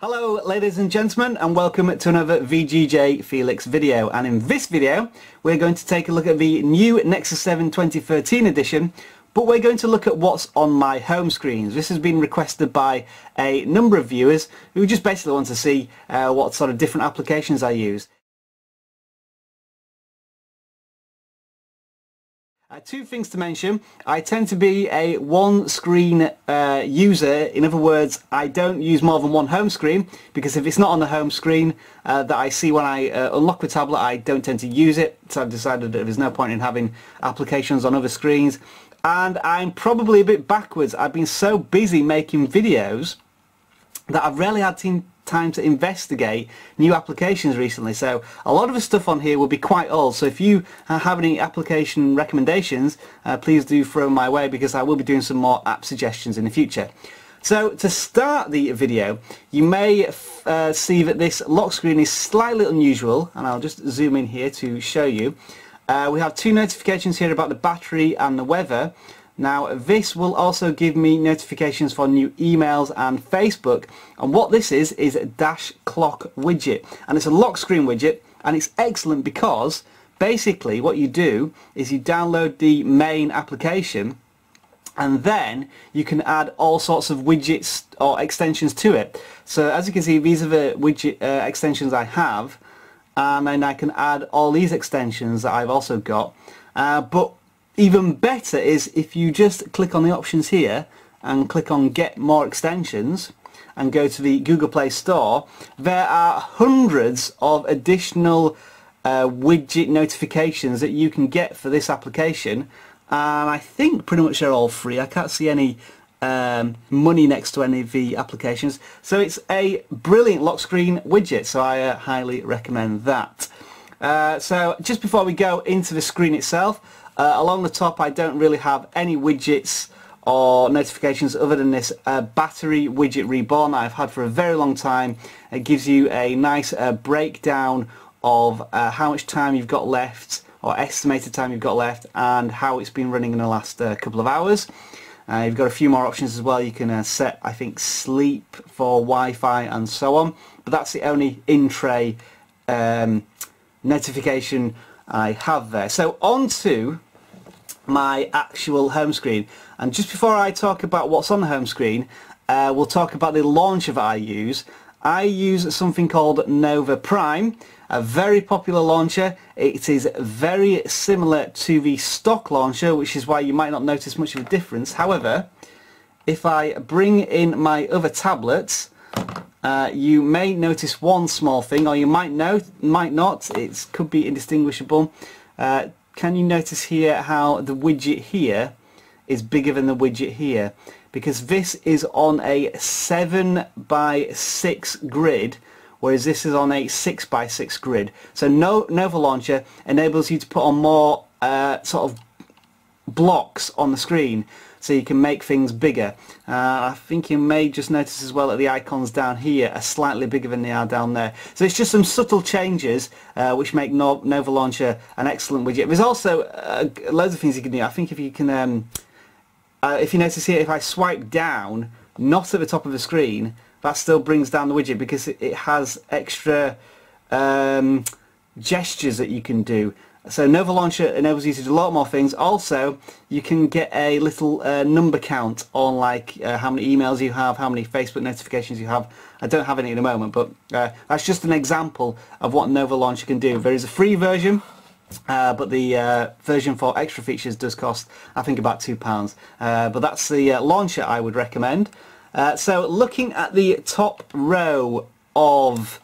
Hello ladies and gentlemen, and welcome to another VGJ Felix video. And in this video we're going to take a look at the new Nexus 7 2013 edition, but we're going to look at what's on my home screens. This has been requested by a number of viewers who just basically want to see what sort of different applications I use. Two things to mention. I tend to be a one screen user. In other words, I don't use more than one home screen, because if it's not on the home screen that I see when I unlock the tablet, I don't tend to use it. So I've decided that there's no point in having applications on other screens. And I'm probably a bit backwards. I've been so busy making videos that I've rarely had time to investigate new applications recently, so a lot of the stuff on here will be quite old. So if you have any application recommendations, please do throw them my way, because I will be doing some more app suggestions in the future. So to start the video, you may see that this lock screen is slightly unusual, and I'll just zoom in here to show you. We have two notifications here about the battery and the weather. Now this will also give me notifications for new emails and Facebook, and what this is a dash clock widget, and it's a lock screen widget, and it's excellent because basically what you do is you download the main application, and then you can add all sorts of widgets or extensions to it. So as you can see, these are the widget extensions I have, and then I can add all these extensions that I've also got, but even better is if you just click on the options here and click on Get More Extensions and go to the Google Play Store. There are hundreds of additional widget notifications that you can get for this application, and I think pretty much they're all free. I can't see any money next to any of the applications, so it's a brilliant lock screen widget, so I highly recommend that. So just before we go into the screen itself, along the top I don't really have any widgets or notifications other than this battery widget reborn that I've had for a very long time. It gives you a nice breakdown of how much time you've got left, or estimated time you've got left, and how it's been running in the last couple of hours. You've got a few more options as well. You can set, I think, sleep for Wi-Fi and so on, but that's the only in-tray notification I have there. So on to my actual home screen, and just before I talk about what's on the home screen, we'll talk about the launcher that I use. I use something called Nova Prime, a very popular launcher. It is very similar to the stock launcher, which is why you might not notice much of a difference. However, if I bring in my other tablets, you may notice one small thing, or you might not. It could be indistinguishable. Can you notice here how the widget here is bigger than the widget here? Because this is on a 7x6 grid, whereas this is on a 6x6 grid. So Nova Launcher enables you to put on more sort of blocks on the screen, so you can make things bigger. I think you may just notice as well that the icons down here are slightly bigger than they are down there. So it's just some subtle changes which make Nova Launcher an excellent widget. There's also loads of things you can do. I think if you can, if you notice here, if I swipe down, not at the top of the screen, that still brings down the widget, because it has extra gestures that you can do. So Nova Launcher enables you to do a lot more things. Also, you can get a little number count on like how many emails you have, how many Facebook notifications you have. I don't have any at the moment, but that's just an example of what Nova Launcher can do. There is a free version, but the version for extra features does cost, I think, about £2. But that's the launcher I would recommend. So looking at the top row of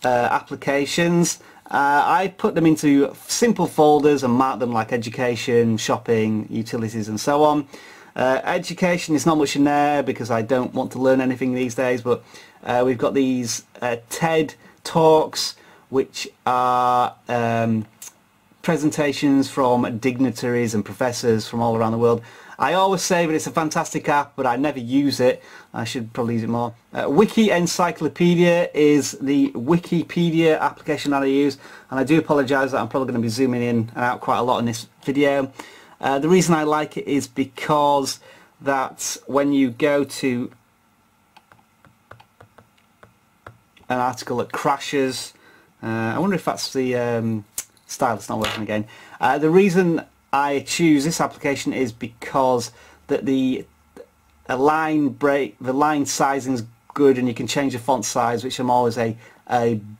applications, I put them into simple folders and mark them like education, shopping, utilities and so on. Education is not much in there because I don't want to learn anything these days, but we've got these TED Talks, which are presentations from dignitaries and professors from all around the world. I always say that it's a fantastic app, but I never use it. I should probably use it more. Wiki Encyclopedia is the Wikipedia application that I use, and I do apologise that I'm probably going to be zooming in and out quite a lot in this video. The reason I like it is because that when you go to an article that crashes. I wonder if that's the style that's not working again. The reason I choose this application is because the line sizing is good, and you can change the font size, which I'm always a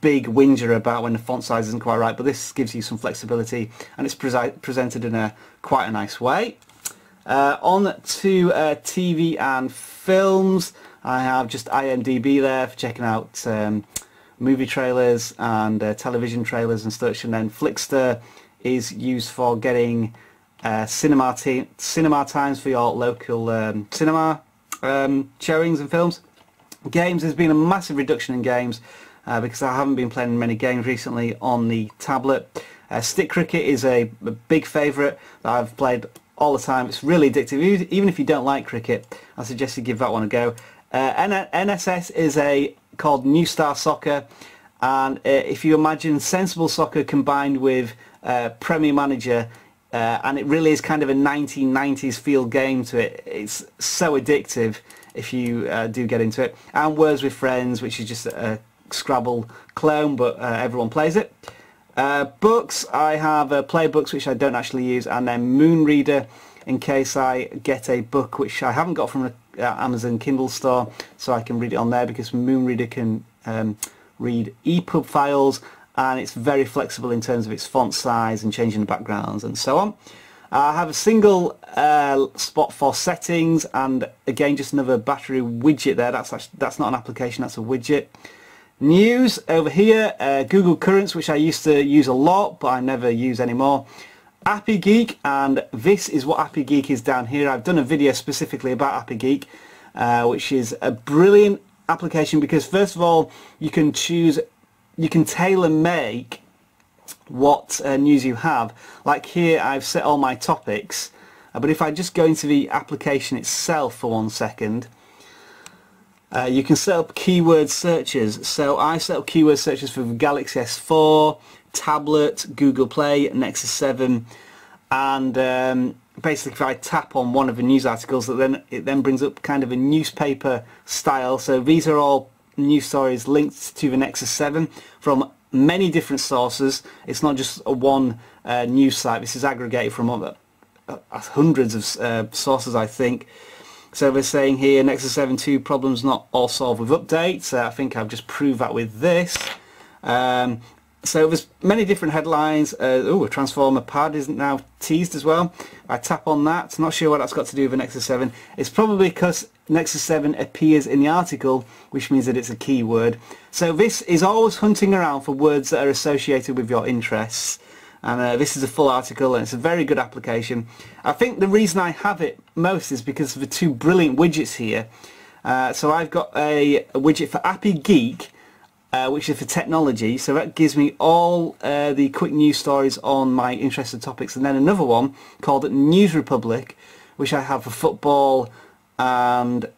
big whinger about when the font size isn't quite right, but this gives you some flexibility, and it's presented in quite a nice way. On to TV and films. I have just IMDb there for checking out movie trailers and television trailers and such, and then Flickster is used for getting cinema times for your local cinema showings and films. Games, there's been a massive reduction in games because I haven't been playing many games recently on the tablet. Stick Cricket is a big favourite that I've played all the time. It's really addictive. Even if you don't like cricket, I suggest you give that one a go. NSS is called New Star Soccer, and if you imagine sensible soccer combined with Premier Manager, and it really is kind of a 1990s feel game to it. It's so addictive if you do get into it. And Words with Friends, which is just a Scrabble clone, but everyone plays it. Books, I have playbooks, which I don't actually use, and then Moon Reader in case I get a book which I haven't got from the Amazon Kindle store, so I can read it on there, because Moon Reader can read EPUB files, and it's very flexible in terms of its font size and changing the backgrounds and so on. I have a single spot for settings, and again just another battery widget there. That's not an application, that's a widget. News over here, Google Currents, which I used to use a lot but I never use anymore. Appy Geek, and this is what Appy Geek is down here. I've done a video specifically about Appy Geek, which is a brilliant application because first of all you can tailor make what news you have. Like here I've set all my topics, but if I just go into the application itself for 1 second, you can set up keyword searches. So I set up keyword searches for the Galaxy S4, tablet, Google Play, Nexus 7, and basically if I tap on one of the news articles, it then brings up kind of a newspaper style. So these are all news stories linked to the Nexus 7 from many different sources. It's not just a one news site. This is aggregated from hundreds of sources, I think. So they're saying here Nexus 7 2 problems not all solved with updates. I think I've just proved that with this. So there's many different headlines. A Transformer pad isn't now teased as well. I tap on that. Not sure what that's got to do with the Nexus 7. It's probably because Nexus 7 appears in the article, which means that it's a keyword. So this is always hunting around for words that are associated with your interests. And this is a full article, and it's a very good application. I think the reason I have it most is because of the two brilliant widgets here. So I've got a widget for Appy Geek, which is for technology, so that gives me all the quick news stories on my interested topics, and then another one called News Republic, which I have for football and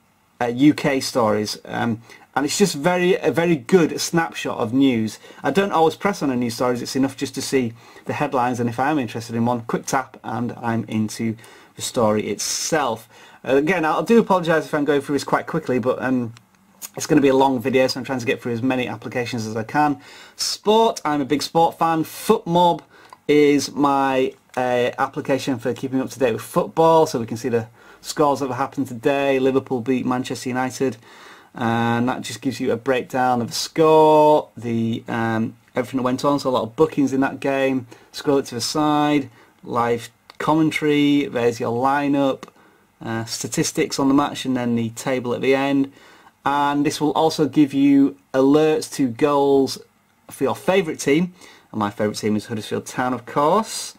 UK stories, and it's just a very good snapshot of news. I don't always press on the news stories, it's enough just to see the headlines, and if I am interested in one, quick tap and I'm into the story itself. Again, I do apologise if I'm going through this quite quickly, but it's going to be a long video, so I'm trying to get through as many applications as I can. Sport, I'm a big sport fan. FootMob is my application for keeping up to date with football, so we can see the scores that have happened today. Liverpool beat Manchester United, and that just gives you a breakdown of the score, everything that went on, so a lot of bookings in that game. Scroll it to the side, live commentary, there's your lineup, statistics on the match, and then the table at the end. And this will also give you alerts to goals for your favourite team, and my favourite team is Huddersfield Town, of course.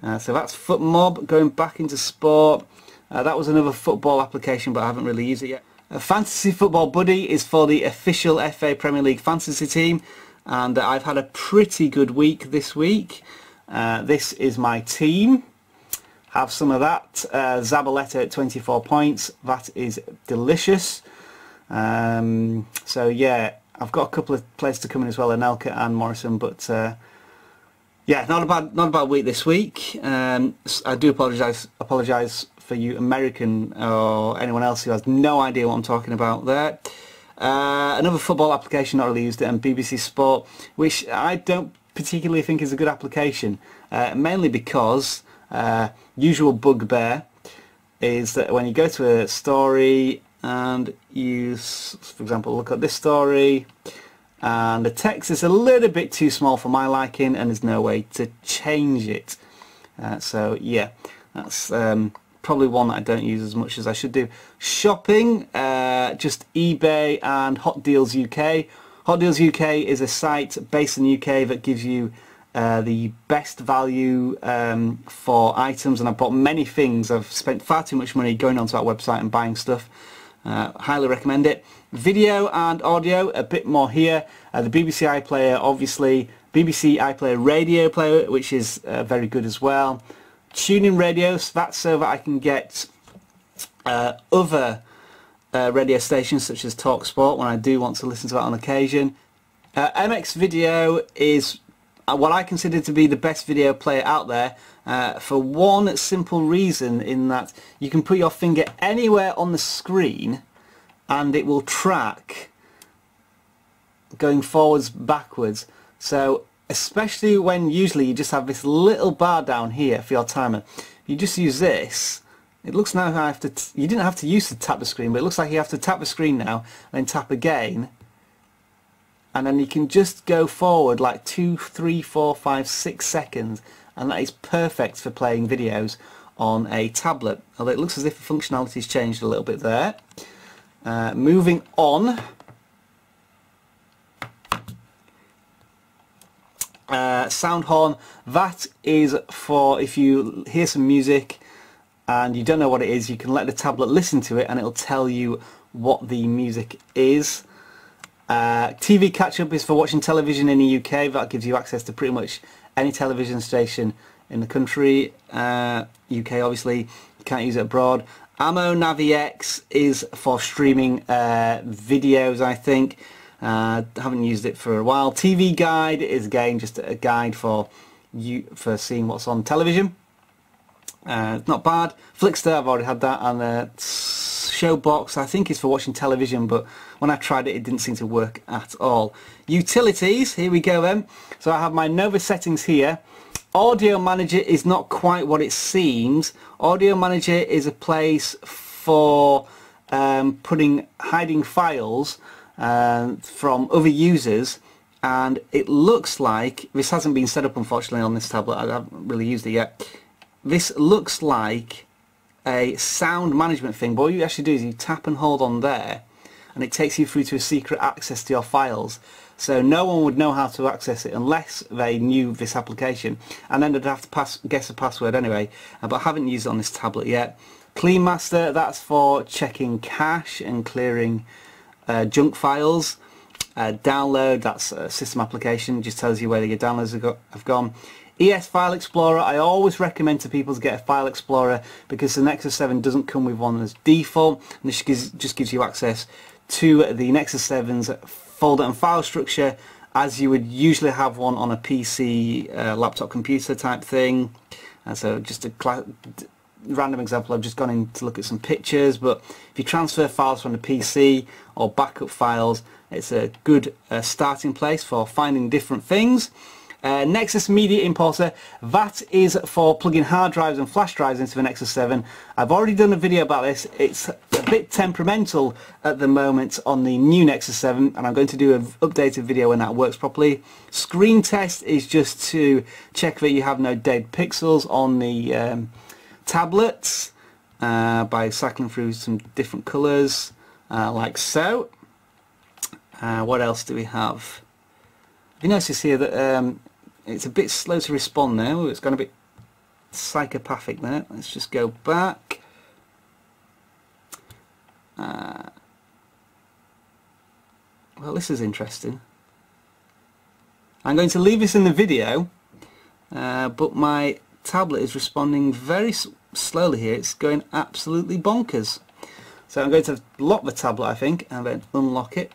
So that's FootMob. Going back into sport, that was another football application, but I haven't really used it yet. Fantasy Football Buddy is for the official FA Premier League fantasy team, and I've had a pretty good week this week. This is my team. Have some of that. Zabaleta at 24 points. That is delicious. So yeah, I've got a couple of players to come in as well, Anelka and Morrison, but yeah, not a bad week this week. I do apologise for you American or anyone else who has no idea what I'm talking about there. Another football application not really used it, and BBC Sport, which I don't particularly think is a good application, mainly because usual bugbear is that when you go to a story and you, for example, look at this story, and the text is a little bit too small for my liking and there's no way to change it. So yeah, that's probably one that I don't use as much as I should do. Shopping, just eBay and Hot Deals UK. Hot Deals UK is a site based in the UK that gives you the best value for items, and I've bought many things. I've spent far too much money going onto that website and buying stuff. Highly recommend it. Video and audio, a bit more here. The BBC iPlayer, obviously. BBC iPlayer radio player, which is very good as well. Tuning radios, that's so that I can get other radio stations such as Talk Sport when I do want to listen to that on occasion. MX Video is what I consider to be the best video player out there, for one simple reason, in that you can put your finger anywhere on the screen and it will track going forwards, backwards. So especially when usually you just have this little bar down here for your timer, you just use this. It looks now I have to, you didn't have to use to tap the screen, but it looks like you have to tap the screen now, and then tap again, and then you can just go forward like 2, 3, 4, 5, 6 seconds, and that is perfect for playing videos on a tablet. Although it looks as if the functionality's changed a little bit there. Moving on. Sound horn, that is for if you hear some music and you don't know what it is, you can let the tablet listen to it and it'll tell you what the music is. TV catch-up is for watching television in the UK. That gives you access to pretty much any television station in the country. UK obviously, you can't use it abroad. Ammo Navi X is for streaming videos, I think. Haven't used it for a while. TV Guide is again just a guide for seeing what's on television. Not bad. Flickster, I've already had that, and Showbox I think is for watching television, but when I tried it, it didn't seem to work at all. Utilities, here we go then. So I have my Nova settings here. Audio Manager is not quite what it seems. Audio Manager is a place for hiding files from other users, and it looks like, this hasn't been set up unfortunately on this tablet, I haven't really used it yet. This looks like a sound management thing, but what you actually do is you tap and hold on there and it takes you through to a secret access to your files. So no one would know how to access it unless they knew this application, and then they'd have to guess a password anyway, but I haven't used it on this tablet yet. Clean Master, that's for checking cache and clearing junk files. Download, that's a system application, just tells you where your downloads have gone. ES File Explorer, I always recommend to people to get a File Explorer because the Nexus 7 doesn't come with one as default, and this just gives you access to the Nexus 7's folder and file structure as you would usually have one on a PC, laptop computer type thing. And so just a random example, I've just gone in to look at some pictures, but if you transfer files from the PC or backup files, it's a good starting place for finding different things. Nexus Media Importer, that is for plugging hard drives and flash drives into the Nexus 7. I've already done a video about this. It's a bit temperamental at the moment on the new Nexus 7, and I'm going to do an updated video when that works properly. Screen Test is just to check that you have no dead pixels on the tablets by cycling through some different colours like so. What else do we have? You notice here that it's a bit slow to respond now. It's gone a bit psychopathic there. Let's just go back. Well, this is interesting. I'm going to leave this in the video, but my tablet is responding very slowly here. It's going absolutely bonkers. So I'm going to lock the tablet, I think, and then unlock it.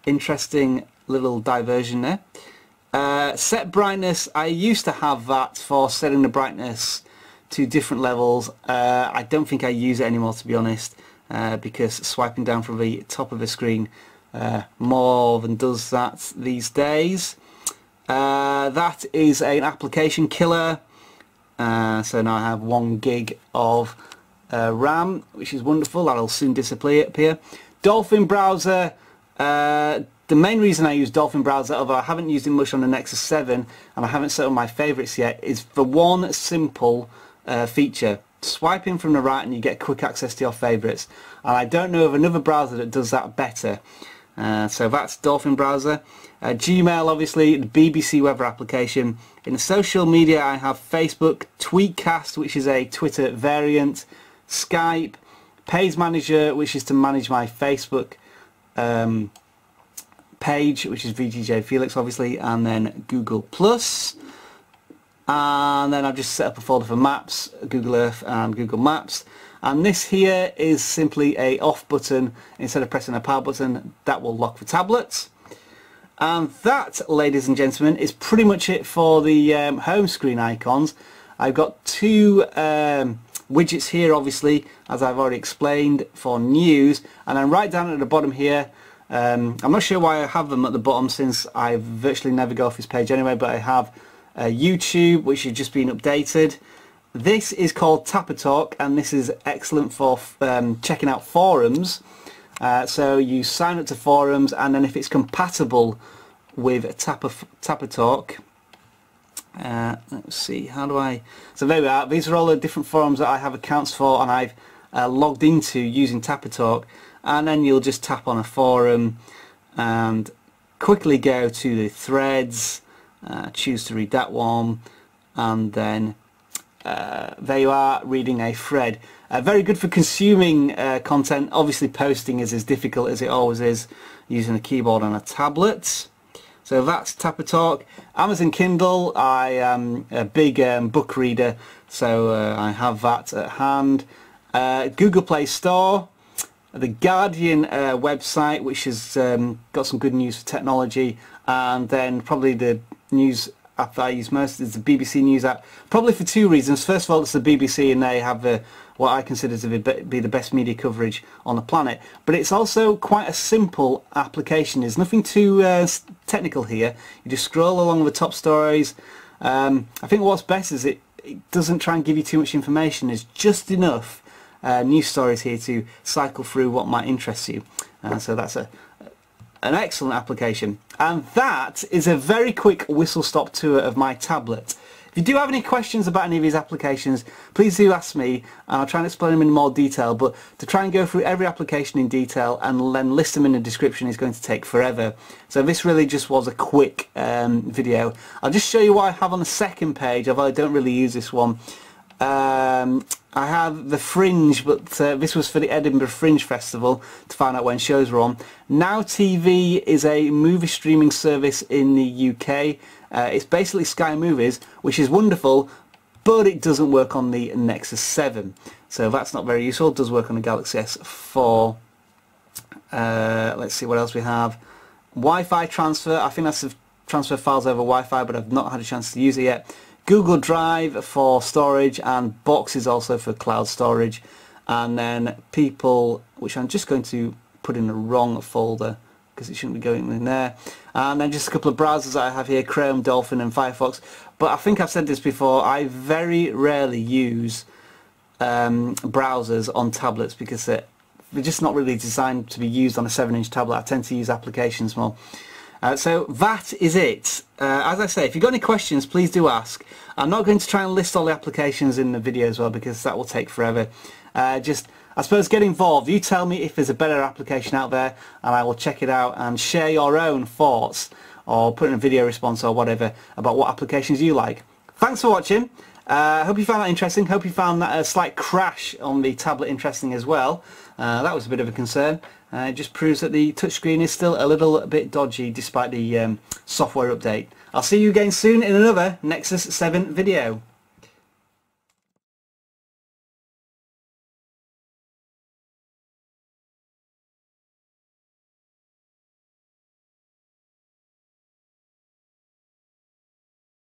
Interesting little diversion there. Set brightness, I used to have that for setting the brightness to different levels. I don't think I use it anymore, to be honest. because swiping down from the top of the screen more than does that these days. That is an application killer. So now I have 1 gig of RAM, which is wonderful. That'll soon disappear. Dolphin Browser. The main reason I use Dolphin Browser, although I haven't used it much on the Nexus 7 and I haven't set up my favourites yet, is for one simple feature. Swipe in from the right and you get quick access to your favourites. And I don't know of another browser that does that better. So that's Dolphin Browser. Gmail, obviously, the BBC weather application. In the social media I have Facebook, Tweetcast, which is a Twitter variant, Skype, Page Manager, which is to manage my Facebook page, which is VGJ Felix obviously, and then Google Plus, and then I've just set up a folder for Maps, Google Earth and Google Maps, and this here is simply a off button. Instead of pressing a power button, that will lock the tablets. And that, ladies and gentlemen, is pretty much it for the home screen icons. I've got 2 widgets here, obviously, as I've already explained, for news, and then right down at the bottom here, I'm not sure why I have them at the bottom since I virtually never go off this page anyway, but I have YouTube, which has just been updated. This is called Tapatalk, and this is excellent for checking out forums. So you sign up to forums, and then if it's compatible with Tapatalk, let's see, how do I... So there we are. These are all the different forums that I have accounts for and I've logged into using Tapatalk. And then you'll just tap on a forum and quickly go to the threads, choose to read that one, and then there you are, reading a thread. Very good for consuming content. Obviously posting is as difficult as it always is using a keyboard on a tablet. So that's Tapatalk. Amazon Kindle, I am a big book reader, so I have that at hand. Google Play Store. The Guardian website, which has got some good news for technology, and then probably the news app that I use most is the BBC News app, probably for 2 reasons. First of all, it's the BBC and they have what I consider to be the best media coverage on the planet, but it's also quite a simple application. There's nothing too technical here. You just scroll along the top stories. I think what's best is it doesn't try and give you too much information. There's just enough news stories here to cycle through what might interest you, so that's an excellent application. And that is a very quick whistle-stop tour of my tablet. If you do have any questions about any of these applications, please do ask me and I'll try and explain them in more detail, but to try and go through every application in detail and then list them in the description is going to take forever. So this really just was a quick video. I'll just show you what I have on the second page, although I don't really use this one. I have the Fringe, but this was for the Edinburgh Fringe Festival to find out when shows were on. Now TV is a movie streaming service in the UK. It's basically Sky Movies, which is wonderful, but it doesn't work on the Nexus 7. So that's not very useful. It does work on the Galaxy S4. Let's see what else we have. Wi-Fi transfer. I think that's to transfer files over Wi-Fi, but I've not had a chance to use it yet. Google Drive for storage, and Boxes also for cloud storage. And then People, which I'm just going to put in the wrong folder because it shouldn't be going in there. And then just a couple of browsers that I have here, Chrome, Dolphin and Firefox. But I think I've said this before, I very rarely use browsers on tablets because they're just not really designed to be used on a 7-inch tablet. I tend to use applications more. So that is it. As I say, if you've got any questions, please do ask. I'm not going to try and list all the applications in the video as well because that will take forever. Just, I suppose, get involved. You tell me if there's a better application out there and I will check it out and share your own thoughts or put in a video response or whatever about what applications you like. Thanks for watching. Hope you found that interesting. Hope you found that slight crash on the tablet interesting as well. That was a bit of a concern. It just proves that the touchscreen is still a little bit dodgy despite the software update. I'll see you again soon in another Nexus 7 video.